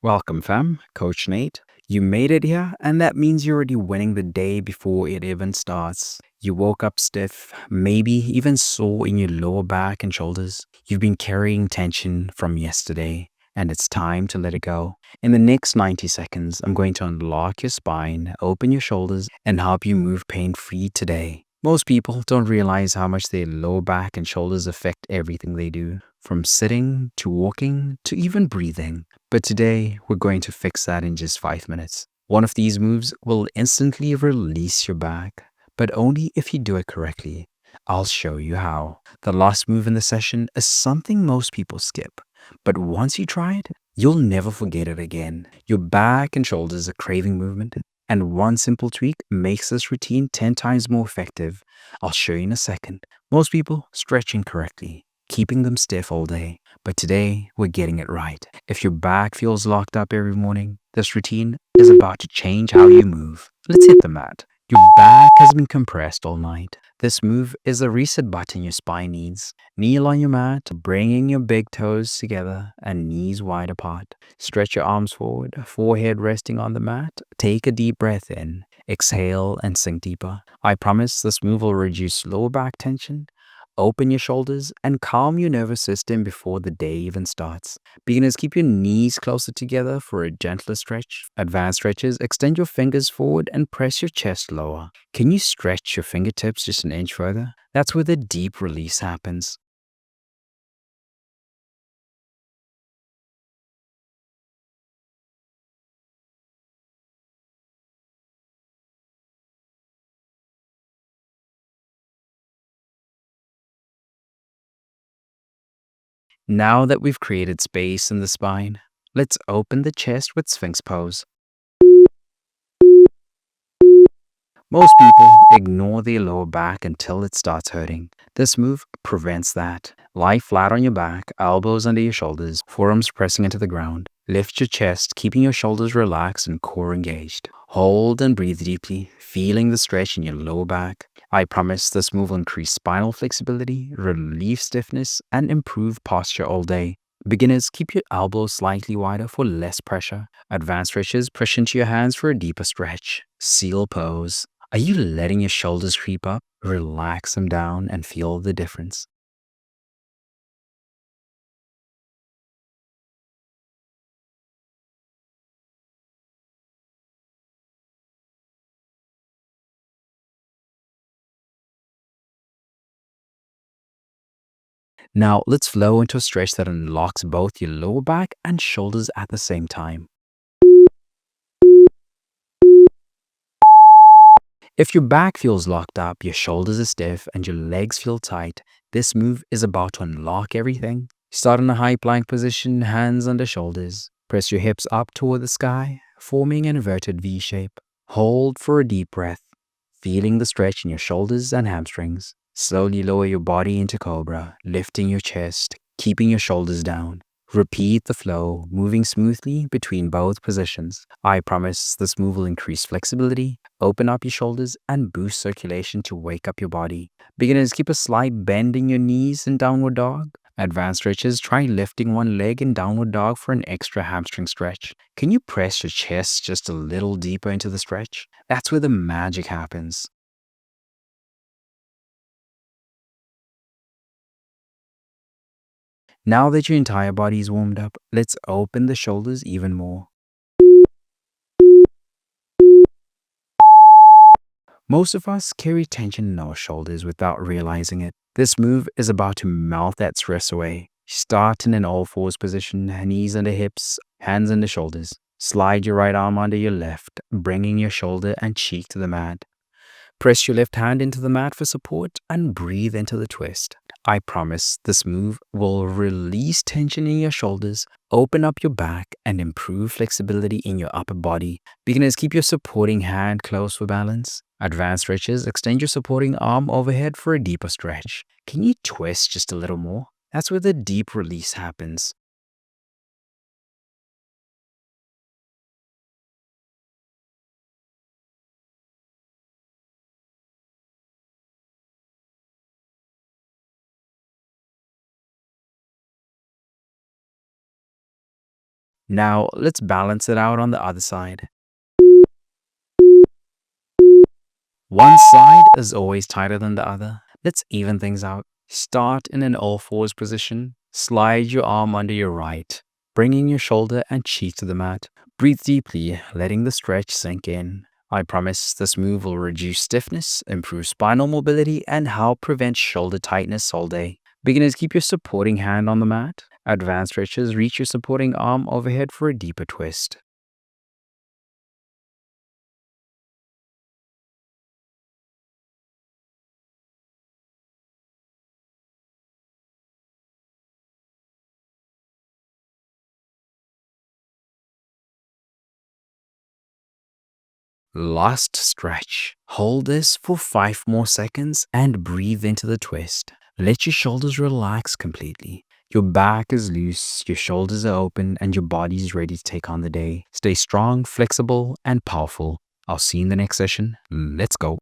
Welcome, fam. Coach Nate. You made it here, and that means you're already winning the day before it even starts. You woke up stiff, maybe even sore in your lower back and shoulders. You've been carrying tension from yesterday, and it's time to let it go. In the next 90 seconds, I'm going to unlock your spine, open your shoulders, and help you move pain free today. Most people don't realize how much their lower back and shoulders affect everything they do, from sitting to walking to even breathing. But today, we're going to fix that in just 5 minutes. One of these moves will instantly release your back, but only if you do it correctly. I'll show you how. The last move in the session is something most people skip, but once you try it, you'll never forget it again. Your back and shoulders are craving movement, and one simple tweak makes this routine 10 times more effective. I'll show you in a second. Most people stretch incorrectly, keeping them stiff all day. But today, we're getting it right. If your back feels locked up every morning, this routine is about to change how you move. Let's hit the mat. Your back has been compressed all night. This move is a reset button your spine needs. Kneel on your mat, bringing your big toes together and knees wide apart. Stretch your arms forward, forehead resting on the mat. Take a deep breath in. Exhale and sink deeper. I promise this move will reduce lower back tension, open your shoulders, and calm your nervous system before the day even starts. Beginners, keep your knees closer together for a gentler stretch. Advanced stretches, extend your fingers forward and press your chest lower. Can you stretch your fingertips just an inch further? That's where the deep release happens. Now that we've created space in the spine, let's open the chest with Sphinx pose. Most people ignore their lower back until it starts hurting. This move prevents that. Lie flat on your back, elbows under your shoulders, forearms pressing into the ground. Lift your chest, keeping your shoulders relaxed and core engaged. Hold and breathe deeply, feeling the stretch in your lower back. I promise this move will increase spinal flexibility, relieve stiffness, and improve posture all day. Beginners, keep your elbows slightly wider for less pressure. Advanced stretches, push into your hands for a deeper stretch. Seal pose. Are you letting your shoulders creep up? Relax them down and feel the difference. Now, let's flow into a stretch that unlocks both your lower back and shoulders at the same time. If your back feels locked up, your shoulders are stiff, and your legs feel tight, this move is about to unlock everything. Start in a high plank position, hands under shoulders. Press your hips up toward the sky, forming an inverted V shape. Hold for a deep breath, feeling the stretch in your shoulders and hamstrings. Slowly lower your body into cobra, lifting your chest, keeping your shoulders down. Repeat the flow, moving smoothly between both positions. I promise this move will increase flexibility, open up your shoulders, and boost circulation to wake up your body. Beginners, keep a slight bend in your knees in downward dog. Advanced stretches, try lifting one leg in downward dog for an extra hamstring stretch. Can you press your chest just a little deeper into the stretch? That's where the magic happens. Now that your entire body is warmed up, let's open the shoulders even more. Most of us carry tension in our shoulders without realizing it. This move is about to melt that stress away. Start in an all fours position, knees under hips, hands under shoulders. Slide your right arm under your left, bringing your shoulder and cheek to the mat. Press your left hand into the mat for support and breathe into the twist. I promise this move will release tension in your shoulders, open up your back, and improve flexibility in your upper body. Beginners, keep your supporting hand close for balance. Advanced stretches, extend your supporting arm overhead for a deeper stretch. Can you twist just a little more? That's where the deep release happens. Now, let's balance it out on the other side. One side is always tighter than the other. Let's even things out. Start in an all fours position. Slide your arm under your right, bringing your shoulder and cheek to the mat. Breathe deeply, letting the stretch sink in. I promise this move will reduce stiffness, improve spinal mobility, and help prevent shoulder tightness all day. Beginners, keep your supporting hand on the mat. Advanced stretchers, reach your supporting arm overhead for a deeper twist. Last stretch. Hold this for 5 more seconds and breathe into the twist. Let your shoulders relax completely. Your back is loose, your shoulders are open, and your body is ready to take on the day. Stay strong, flexible, and powerful. I'll see you in the next session. Let's go.